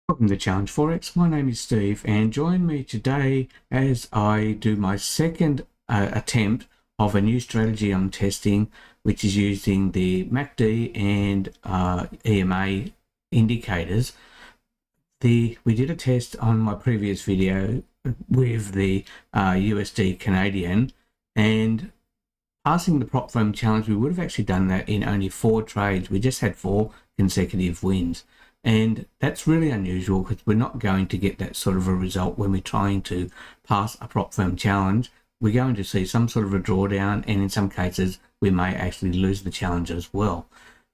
Welcome to Challenge Forex. My name is Steve, and join me today as I do my second attempt of a new strategy I'm testing, which is using the MACD and EMA indicators. We did a test on my previous video with the USD Canadian, and passing the prop firm challenge, we would have actually done that in only 4 trades. We just had 4 consecutive wins. And that's really unusual because we're not going to get that sort of a result when we're trying to pass a prop firm challenge. We're going to see some sort of a drawdown, and in some cases we may actually lose the challenge as well.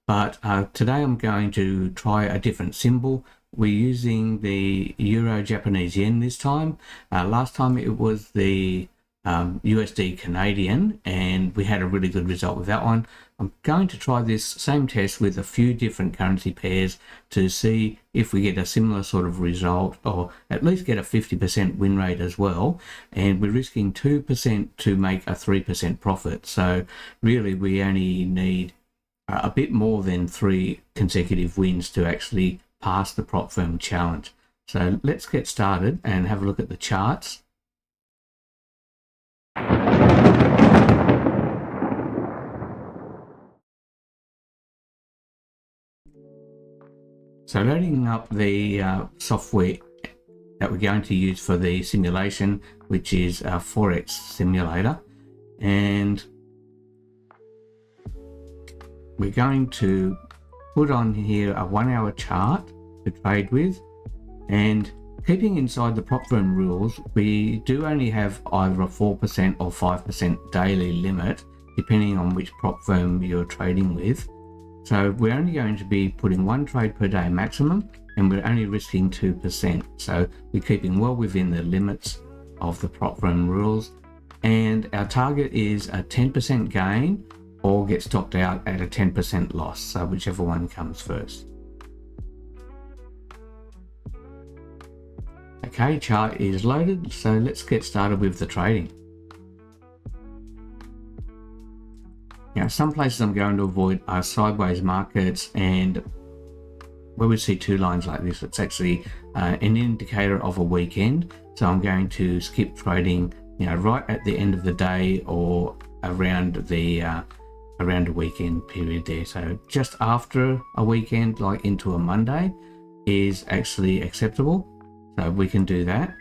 But today I'm going to try a different symbol. We're using the Euro Japanese yen this time. Last time it was the USD Canadian, and we had a really good result with that one. I'm going to try this same test with a few different currency pairs to see if we get a similar sort of result, or at least get a 50% win rate as well. And we're risking 2% to make a 3% profit. So really we only need a bit more than 3 consecutive wins to actually pass the prop firm challenge. So let's get started and have a look at the charts. So loading up the software that we're going to use for the simulation, which is a Forex simulator, and we're going to put on here a 1-hour chart to trade with. And keeping inside the prop firm rules, we do only have either a 4% or 5% daily limit, depending on which prop firm you're trading with. So we're only going to be putting 1 trade per day maximum, and we're only risking 2%. So we're keeping well within the limits of the prop firm rules. And our target is a 10% gain or get stopped out at a 10% loss. So whichever one comes first. Okay, chart is loaded. So let's get started with the trading. Now, some places I'm going to avoid are sideways markets, and where we see 2 lines like this, it's actually an indicator of a weekend. So I'm going to skip trading, right at the end of the day or around a weekend period there. So just after a weekend, like into a Monday, is actually acceptable. So we can do that.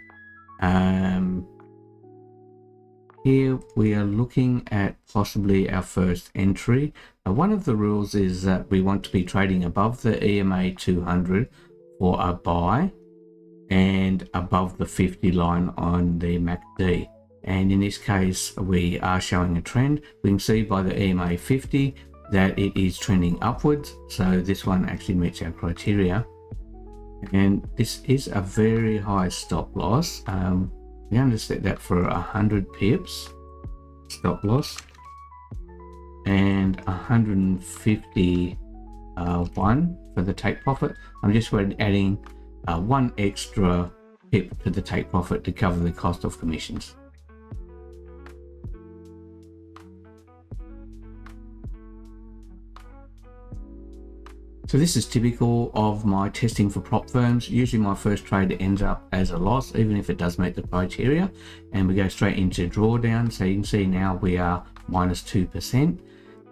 Here we are looking at possibly our first entry. One of the rules is that we want to be trading above the EMA 200 for a buy and above the 50 line on the MACD. And in this case, we are showing a trend. We can see by the EMA 50 that it is trending upwards. So this one actually meets our criteria. And this is a very high stop loss. We're going to set that for 100 pips stop loss and 151 for the take profit. I'm just adding 1 extra pip to the take profit to cover the cost of commissions. So this is typical of my testing for prop firms. Usually my first trade ends up as a loss, even if it does meet the criteria, and we go straight into drawdown. So you can see now we are minus 2%,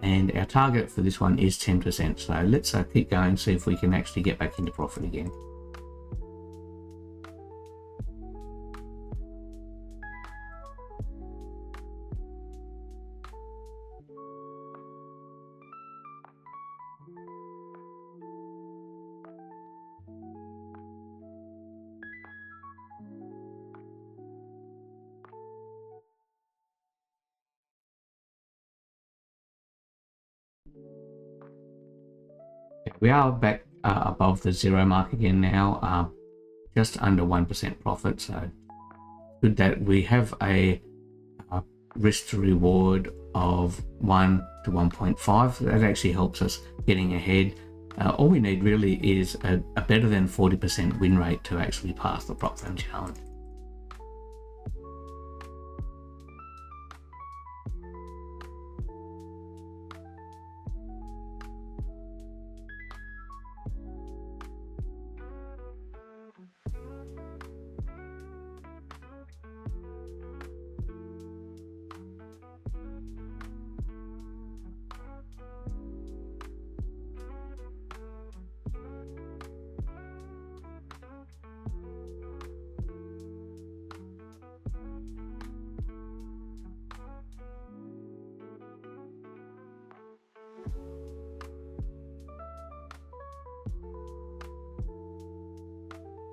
and our target for this one is 10%. So let's keep going, see if we can actually get back into profit again. We are back above the 0 mark again now, just under 1% profit. So good that we have a risk to reward of 1 to 1.5. That actually helps us getting ahead. All we need really is a better than 40% win rate to actually pass the prop firm challenge.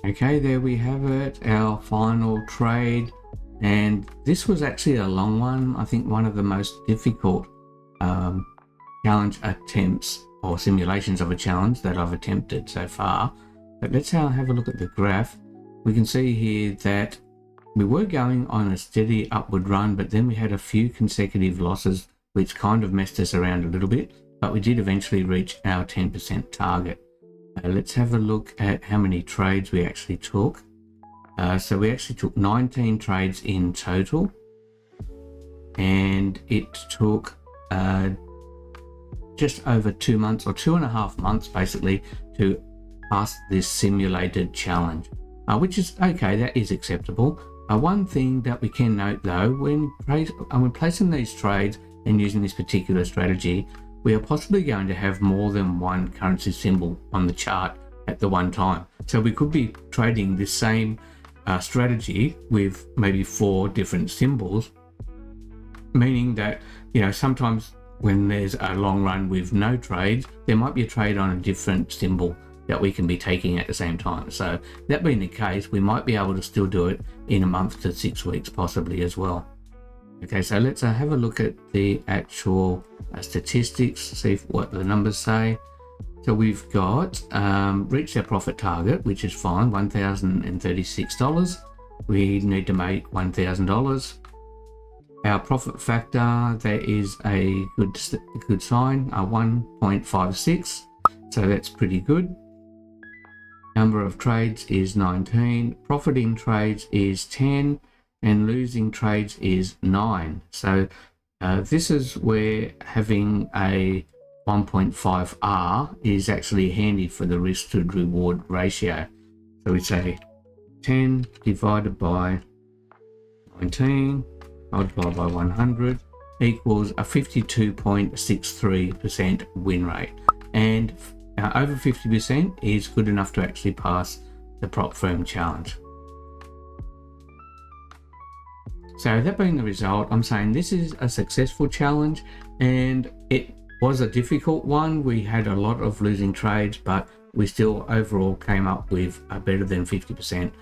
Okay, there we have it, our final trade. And this was actually a long one. I think one of the most difficult challenge attempts or simulations of a challenge that I've attempted so far. But let's have a look at the graph. We can see here that we were going on a steady upward run, but then we had a few consecutive losses, which kind of messed us around a little bit, but we did eventually reach our 10% target. Let's have a look at how many trades we actually took. So we actually took 19 trades in total, and it took just over 2 months, or 2.5 months basically, to pass this simulated challenge, which is okay, that is acceptable. One thing that we can note though, when placing these trades and using this particular strategy, we are possibly going to have more than one currency symbol on the chart at the one time. So we could be trading the same strategy with maybe 4 different symbols, meaning that, you know, sometimes when there's a long run with no trades, there might be a trade on a different symbol that we can be taking at the same time. So that being the case, we might be able to still do it in a month to 6 weeks possibly as well. Okay, so let's have a look at the actual statistics, see what the numbers say. So we've got reached our profit target, which is fine, $1,036. We need to make $1,000. Our profit factor, there is a good sign, 1.56, so that's pretty good. Number of trades is 19, profiting trades is 10, and losing trades is 9. So this is where having a 1.5R is actually handy for the risk to reward ratio. So we say 10 divided by 19 multiplied by 100 equals a 52.63% win rate. And over 50% is good enough to actually pass the prop firm challenge. So that being the result, I'm saying this is a successful challenge, and it was a difficult one. We had a lot of losing trades, but we still overall came up with a better than 50%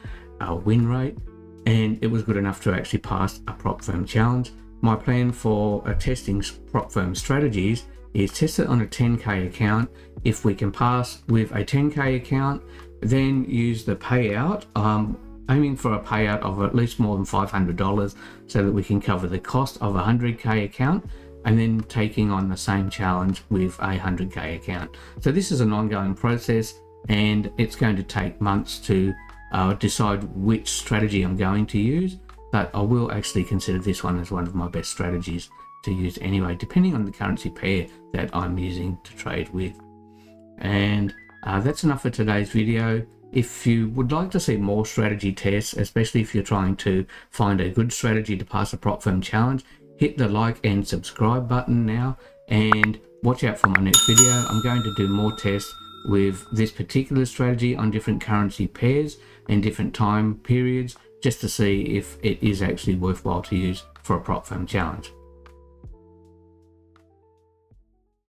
win rate, and it was good enough to actually pass a prop firm challenge. My plan for testing prop firm strategies is test it on a 10k account. If we can pass with a 10k account, then use the payout, aiming for a payout of at least more than $500 so that we can cover the cost of a 100k account, and then taking on the same challenge with a 100k account. So this is an ongoing process, and it's going to take months to decide which strategy I'm going to use, but I will actually consider this one as one of my best strategies to use anyway, depending on the currency pair that I'm using to trade with. And that's enough for today's video. If you would like to see more strategy tests, especially if you're trying to find a good strategy to pass a prop firm challenge, hit the like and subscribe button now, and watch out for my next video. I'm going to do more tests with this particular strategy on different currency pairs and different time periods, just to see if it is actually worthwhile to use for a prop firm challenge.